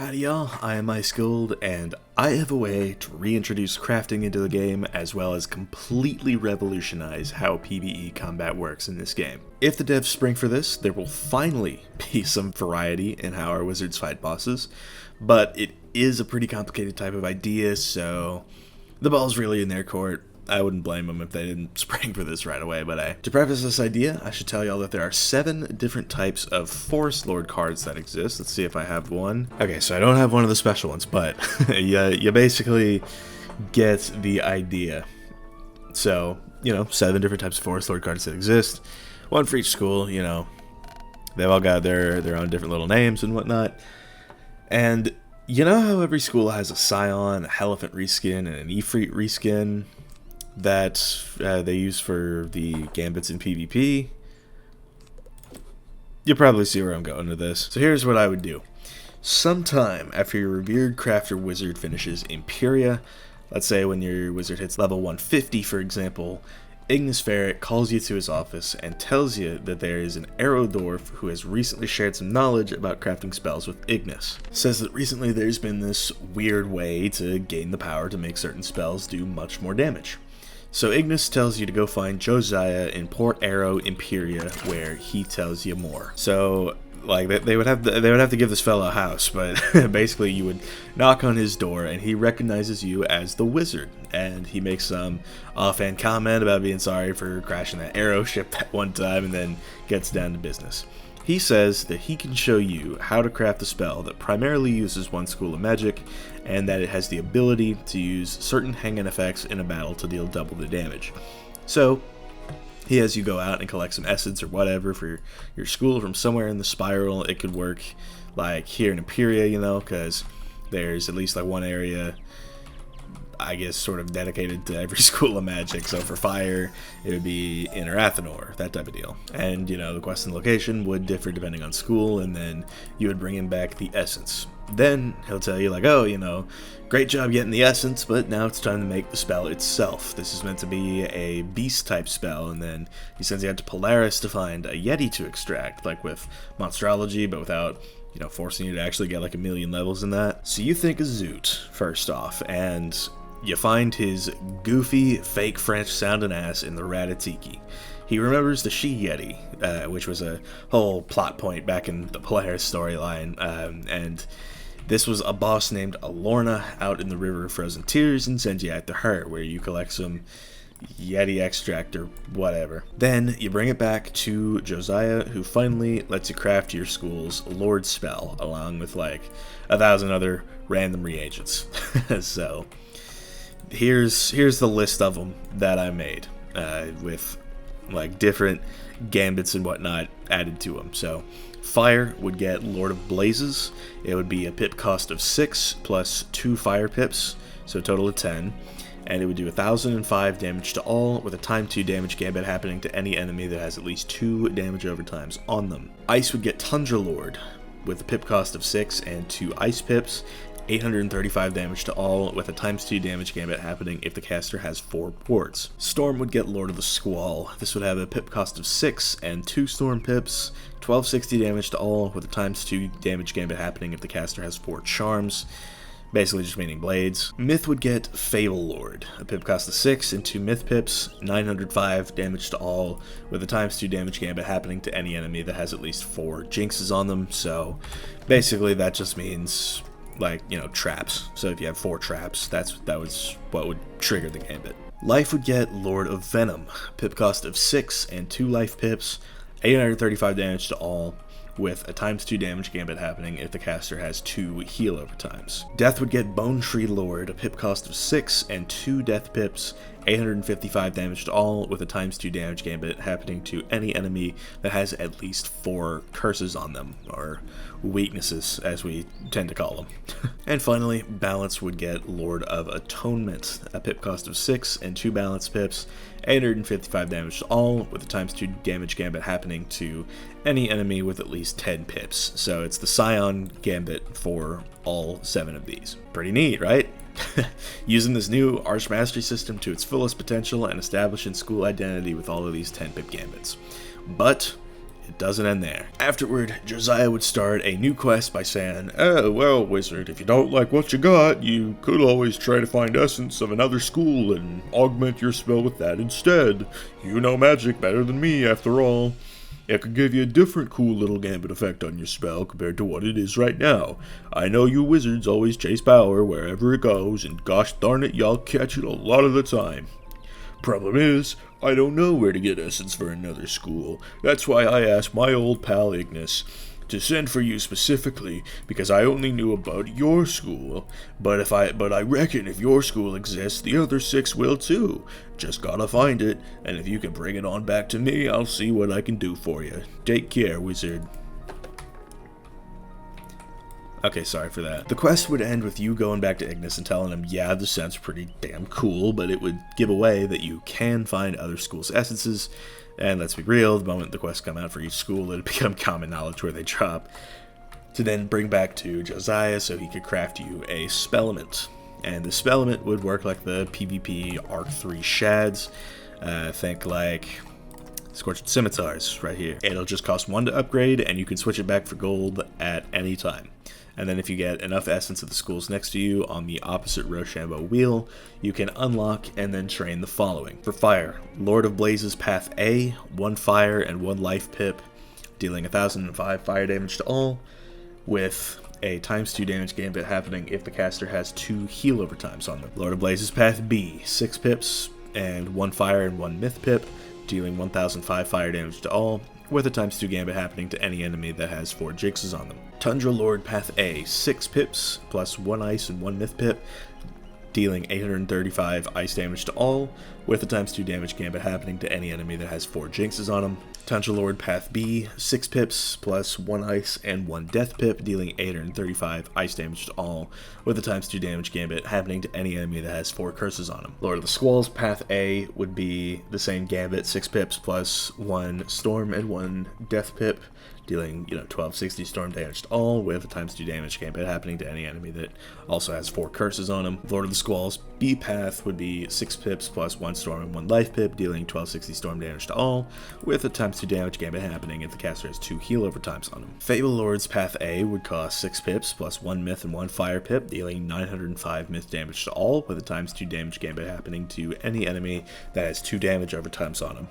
Howdy y'all, I am Ice Gold, and I have a way to reintroduce crafting into the game as well as completely revolutionize how PvE combat works in this game. If the devs spring for this, there will finally be some variety in how our wizards fight bosses, but it is a pretty complicated type of idea, so the ball's really in their court. I wouldn't blame them if they didn't spring for this right away, but to preface this idea, I should tell y'all that there are 7 different types of Forest Lord cards that exist. Let's see if I have one. Okay, so I don't have one of the special ones, but you basically get the idea. So, 7 different types of Forest Lord cards that exist. One for each school, they've all got their own different little names and whatnot. And you know how every school has a Scion, a Elephant reskin, and an Ifrit reskin that they use for the gambits in PvP? You'll probably see where I'm going with this. So here's what I would do. Sometime after your revered crafter wizard finishes Imperia, let's say when your wizard hits level 150 for example, Ignis Ferret calls you to his office and tells you that there is an arrow dwarf who has recently shared some knowledge about crafting spells with Ignis. Says that recently there's been this weird way to gain the power to make certain spells do much more damage. So Ignis tells you to go find Josiah in Port Arrow, Imperia, where he tells you more. So, they would have to give this fellow a house, but basically you would knock on his door and he recognizes you as the wizard, and he makes some offhand comment about being sorry for crashing that arrow ship that one time, and then gets down to business. He says that he can show you how to craft a spell that primarily uses one school of magic, and that it has the ability to use certain hang-in effects in a battle to deal double the damage. So he has you go out and collect some essence or whatever for your school from somewhere in the spiral. It could work like here in Imperia, because there's at least one area, I guess, sort of dedicated to every school of magic. So for fire, it would be in Athenor, that type of deal. And, the quest and location would differ depending on school, and then you would bring him back the essence. Then he'll tell you, great job getting the essence, but now it's time to make the spell itself. This is meant to be a beast-type spell, and then he sends you out to Polaris to find a Yeti to extract, like with Monstrology, but without forcing you to actually get a million levels in that. So you think of Zoot, first off, and you find his goofy, fake French-sounding ass in the Ratatiki. He remembers the She-Yeti, which was a whole plot point back in the Polaris storyline, and this was a boss named Alorna out in the River of Frozen Tears, and sends you out to her, where you collect some Yeti extract or whatever. Then you bring it back to Josiah, who finally lets you craft your school's Lord spell, along with 1,000 other random reagents. So here's the list of them that I made, with different gambits and whatnot added to them. So fire would get Lord of Blazes. It would be a pip cost of 6 plus 2 fire pips, so a total of 10. And it would do 1,005 damage to all, with a time 2 damage gambit happening to any enemy that has at least 2 damage overtimes on them. Ice would get Tundra Lord, with a pip cost of 6 and 2 ice pips, 835 damage to all, with a times 2 damage gambit happening if the caster has 4 wards. Storm would get Lord of the Squall. This would have a pip cost of 6 and 2 storm pips, 1260 damage to all, with a times 2 damage gambit happening if the caster has 4 charms. Basically just meaning blades. Myth would get Fable Lord, a pip cost of 6 and 2 myth pips, 905 damage to all, with a times 2 damage gambit happening to any enemy that has at least 4 jinxes on them. So basically that just means traps. So if you have 4 traps, that was what would trigger the gambit. Life would get Lord of Venom, pip cost of 6 and 2 life pips, 835 damage to all, with a times 2 damage gambit happening if the caster has 2 heal overtimes. Death would get Bone Tree Lord, a pip cost of 6 and 2 death pips, 855 damage to all, with a times 2 damage gambit happening to any enemy that has at least 4 curses on them, or weaknesses as we tend to call them. And finally, Balance would get Lord of Atonement, a pip cost of 6 and 2 balance pips, 855 damage to all, with a times 2 damage gambit happening to any enemy with at least 10 pips. So it's the Scion gambit for all 7 of these. Pretty neat, right? Using this new Arch Mastery system to its fullest potential and establishing school identity with all of these 10 pip gambits. But it doesn't end there. Afterward, Josiah would start a new quest by saying, "Oh, well, Wizard, if you don't like what you got, you could always try to find essence of another school and augment your spell with that instead. You know magic better than me, after all. It could give you a different cool little gambit effect on your spell compared to what it is right now. I know you wizards always chase power wherever it goes, and gosh darn it, y'all catch it a lot of the time. Problem is, I don't know where to get essence for another school. That's why I asked my old pal Ignis to send for you specifically, because I only knew about your school. But I reckon if your school exists, the other 6 will too. Just gotta find it, and if you can bring it on back to me, I'll see what I can do for you. Take care, Wizard." Okay, sorry for that. The quest would end with you going back to Ignis and telling him, yeah, this sounds pretty damn cool, but it would give away that you can find other schools' essences, and let's be real, the moment the quests come out for each school, it'd become common knowledge where they drop, to then bring back to Josiah so he could craft you a spellement. And the spellement would work like the PvP Arc 3 shads, think like Scorched Scimitars right here. It'll just cost 1 to upgrade, and you can switch it back for gold at any time. And then if you get enough essence of the schools next to you on the opposite Rochambeau wheel, you can unlock and then train the following. For fire, Lord of Blazes Path A, 1 fire and 1 life pip, dealing 1005 fire damage to all, with a ×2 damage gambit happening if the caster has 2 heal over times on them. Lord of Blazes Path B, 6 pips and 1 fire and 1 myth pip, dealing 1005 fire damage to all, with a ×2 gambit happening to any enemy that has 4 jinxes on them. Tundra Lord Path A, 6 pips, plus 1 ice and 1 myth pip, dealing 835 ice damage to all, with a ×2 damage gambit happening to any enemy that has 4 jinxes on them. Tundra Lord Path B, 6 pips, plus 1 ice and 1 death pip, dealing 835 ice damage to all, with a ×2 damage gambit happening to any enemy that has 4 curses on them. Lord of the Squalls Path A would be the same gambit, 6 pips, plus 1 storm and 1 death pip, dealing 1260 storm damage to all, with a ×2 damage gambit happening to any enemy that also has 4 curses on them. Lord of the Squalls B path would be 6 pips plus 1 storm and 1 life pip, dealing 1260 storm damage to all, with a ×2 damage gambit happening if the caster has 2 heal over times on them. Fable Lords Path A would cost 6 pips plus 1 myth and 1 fire pip, dealing 905 myth damage to all, with a ×2 damage gambit happening to any enemy that has 2 damage over times on them.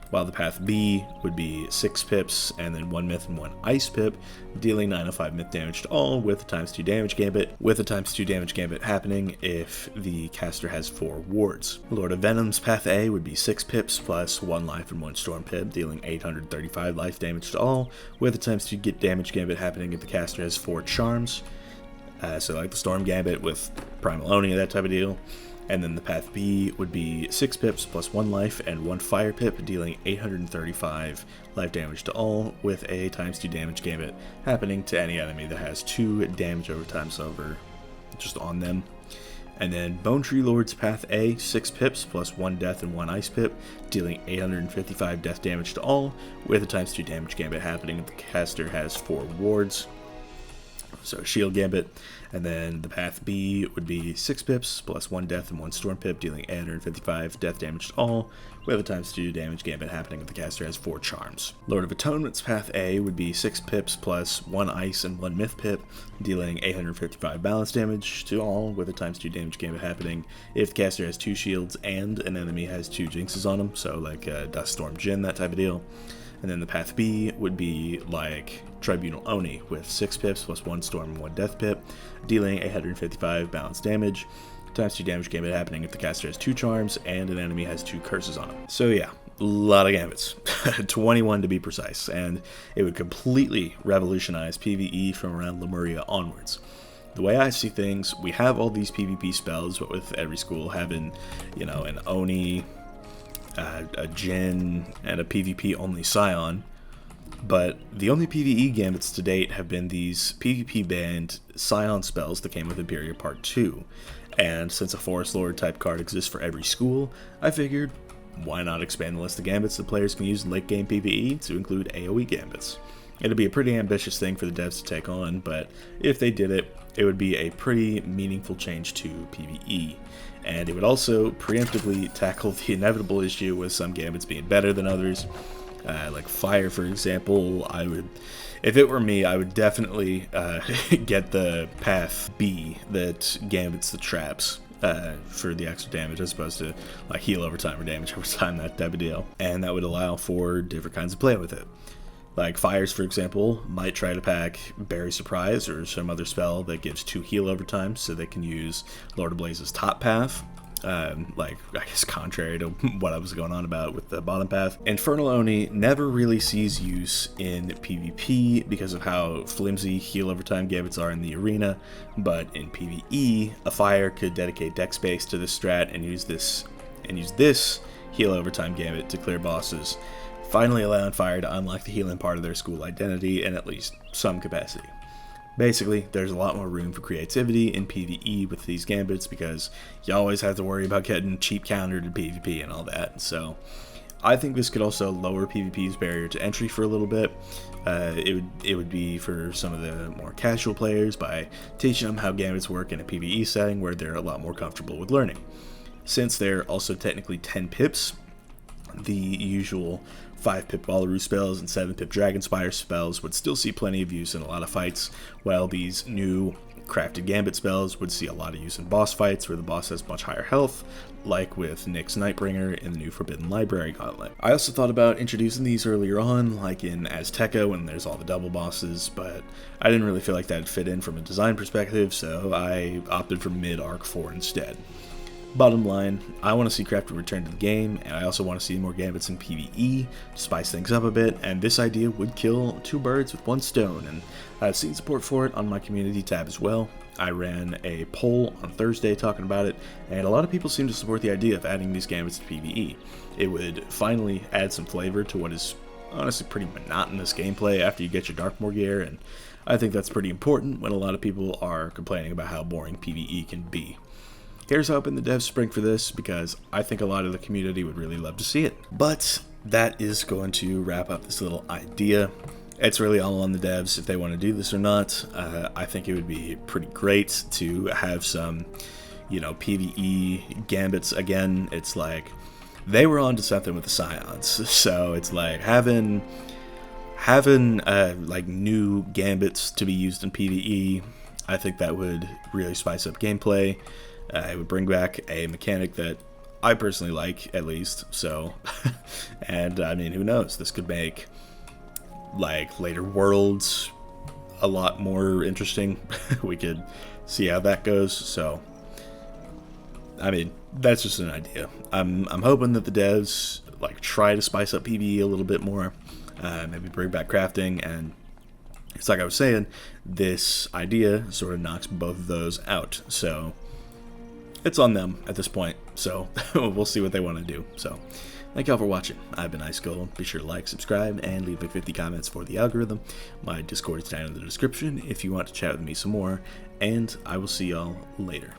While the Path B would be 6 pips and then 1 myth and 1 ice pip, dealing 905 myth damage to all, with a ×2 damage gambit, with a ×2 damage gambit happening if the caster has 4 wards. Lord of Venom's Path A would be 6 pips plus 1 life and 1 storm pip, dealing 835 life damage to all, with a ×2 damage gambit happening if the caster has 4 charms, so like the Storm Gambit with Primal Oni, that type of deal. And then the Path B would be 6 pips plus 1 life and 1 fire pip, dealing 835 life damage to all, with a ×2 damage gambit happening to any enemy that has 2 damage over times over just on them. And then Bone Tree Lord's Path A, 6 pips plus 1 death and 1 ice pip, dealing 855 death damage to all, with a ×2 damage gambit happening if the caster has 4 wards. So Shield Gambit. And then the Path B would be 6 pips plus 1 death and 1 storm pip, dealing 855 death damage to all, with a ×2 damage gambit happening if the caster has 4 charms. Lord of Atonement's Path A would be 6 pips plus 1 ice and 1 myth pip, dealing 855 balance damage to all, with a ×2 damage gambit happening if the caster has 2 shields and an enemy has 2 jinxes on them, so like Dust Storm Jin, that type of deal. And then the Path B would be like Tribunal Oni, with 6 pips plus 1 storm and 1 death pip, dealing 855 balance damage, ×2 damage gambit happening if the caster has 2 charms and an enemy has 2 curses on him. So yeah, a lot of gambits, 21 to be precise, and it would completely revolutionize PvE from around Lemuria onwards. The way I see things, we have all these PvP spells, but with every school having, an Oni, a Jin, and a PvP only Scion, but the only PvE gambits to date have been these PvP banned Scion spells that came with Imperia Part 2, and since a Forest Lord type card exists for every school, I figured, why not expand the list of gambits that players can use in late game PvE to include AoE gambits. It'd be a pretty ambitious thing for the devs to take on, but if they did it, it would be a pretty meaningful change to PvE. And it would also preemptively tackle the inevitable issue with some gambits being better than others. Like fire, for example, if it were me, I would definitely get the path B that gambits the traps for the extra damage, as opposed to like heal over time or damage over time, that type of deal. And that would allow for different kinds of play with it. Like fires, for example, might try to pack Berry Surprise or some other spell that gives 2 heal over time, so they can use Lord of Blaze's top path. Like, I guess contrary to what I was going on about with the bottom path. Infernal Oni never really sees use in PvP because of how flimsy heal over time gambits are in the arena, but in PvE, a fire could dedicate deck space to this strat and use this heal over time gambit to clear bosses, finally allowing fire to unlock the healing part of their school identity in at least some capacity. Basically, there's a lot more room for creativity in PvE with these gambits because you always have to worry about getting cheap countered in PvP and all that. So I think this could also lower PvP's barrier to entry for a little bit. It would be for some of the more casual players by teaching them how gambits work in a PvE setting where they're a lot more comfortable with learning. Since they're also technically 10 pips, the usual 5-pip Wallaru spells and 7-pip Dragonspire spells would still see plenty of use in a lot of fights, while these new crafted Gambit spells would see a lot of use in boss fights where the boss has much higher health, like with Nyx's Nightbringer in the new Forbidden Library Gauntlet. I also thought about introducing these earlier on, like in Azteca when there's all the double bosses, but I didn't really feel like that'd fit in from a design perspective, so I opted for mid-Arc 4 instead. Bottom line, I want to see crafted return to the game, and I also want to see more gambits in PvE to spice things up a bit, and this idea would kill 2 birds with 1 stone, and I've seen support for it on my community tab as well. I ran a poll on Thursday talking about it, and a lot of people seem to support the idea of adding these gambits to PvE. It would finally add some flavor to what is honestly pretty monotonous gameplay after you get your Darkmoor gear, and I think that's pretty important when a lot of people are complaining about how boring PvE can be. Here's hoping the devs spring for this, because I think a lot of the community would really love to see it. But that is going to wrap up this little idea. It's really all on the devs if they want to do this or not. I think it would be pretty great to have some, PvE gambits again. It's like they were onto something with the Scions, so it's like having like new gambits to be used in PvE. I think that would really spice up gameplay. It would bring back a mechanic that I personally like, at least, so, and I mean, who knows, this could make, like, later worlds a lot more interesting. We could see how that goes, so, I mean, that's just an idea. I'm hoping that the devs, like, try to spice up PvE a little bit more, maybe bring back crafting, and it's like I was saying, this idea sort of knocks both of those out, so it's on them at this point, so we'll see what they want to do. So, thank y'all for watching. I've been iceGold. Be sure to like, subscribe, and leave like 50 comments for the algorithm. My Discord is down in the description if you want to chat with me some more, and I will see y'all later.